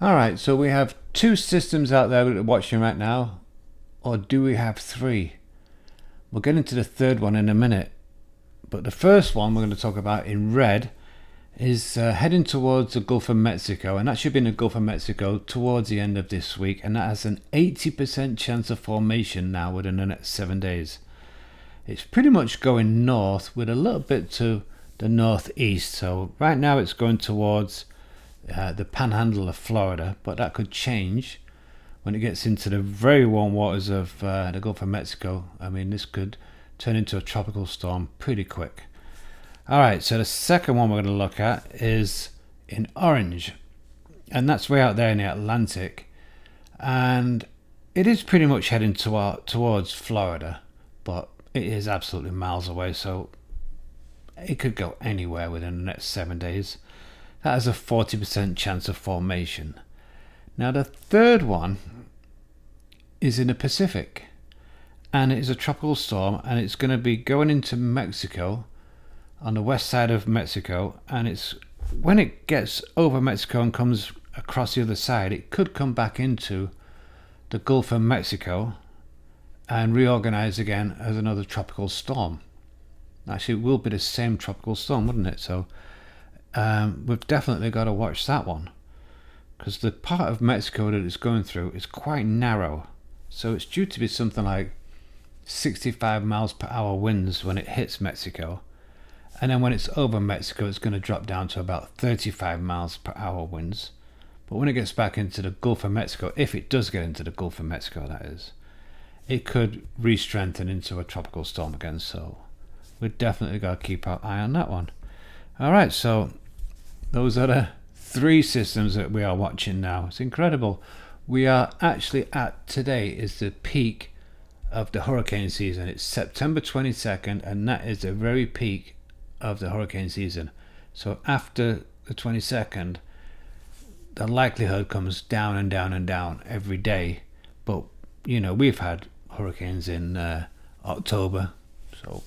Alright, so we have two systems out there that are watching right now, or do we have three? We'll get into the third one in a minute, but the first one we're going to talk about in red is heading towards the Gulf of Mexico, and that should be in the Gulf of Mexico towards the end of this week, and that has an 80% chance of formation now within the next 7 days. It's pretty much going north with a little bit to the northeast, so right now it's going towards the panhandle of Florida, but that could change when it gets into the very warm waters of the Gulf of Mexico. I mean, this could turn into a tropical storm pretty quick. Alright, so the second one we're going to look at is in orange, and that's way out there in the Atlantic, and it is pretty much heading towards Florida, but it is absolutely miles away, so it could go anywhere within the next 7 days. That has a 40% chance of formation. Now the third one is in the Pacific, and it is a tropical storm, and it's going to be going into Mexico, on the west side of Mexico, and it's when it gets over Mexico and comes across the other side, it could come back into the Gulf of Mexico and reorganize again as another tropical storm. Actually, it will be the same tropical storm, wouldn't it? So we've definitely got to watch that one, because the part of Mexico that it's going through is quite narrow, so it's due to be something like 65 miles per hour winds when it hits Mexico, and then when it's over Mexico it's going to drop down to about 35 miles per hour winds. But when it gets back into the Gulf of Mexico, if it does get into the Gulf of Mexico, that is, it could re-strengthen into a tropical storm again, so we've definitely got to keep our eye on that one. Alright, so those are the three systems that we are watching now. It's incredible. We are actually at, today is the peak of the hurricane season. It's September 22nd, and that is the very peak of the hurricane season. So after the 22nd, the likelihood comes down and down and down every day. But you know, we've had hurricanes in October, so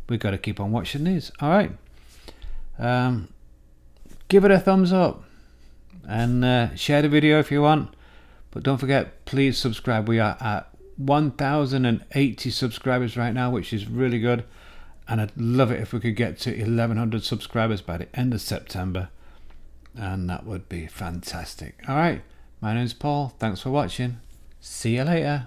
we've got to keep on watching these. All right, give it a thumbs up and share the video if you want, but don't forget, please subscribe. We are at 1,080 subscribers right now, which is really good, and I'd love it if we could get to 1,100 subscribers by the end of September, and that would be fantastic. All right, my name's Paul. Thanks for watching. See you later.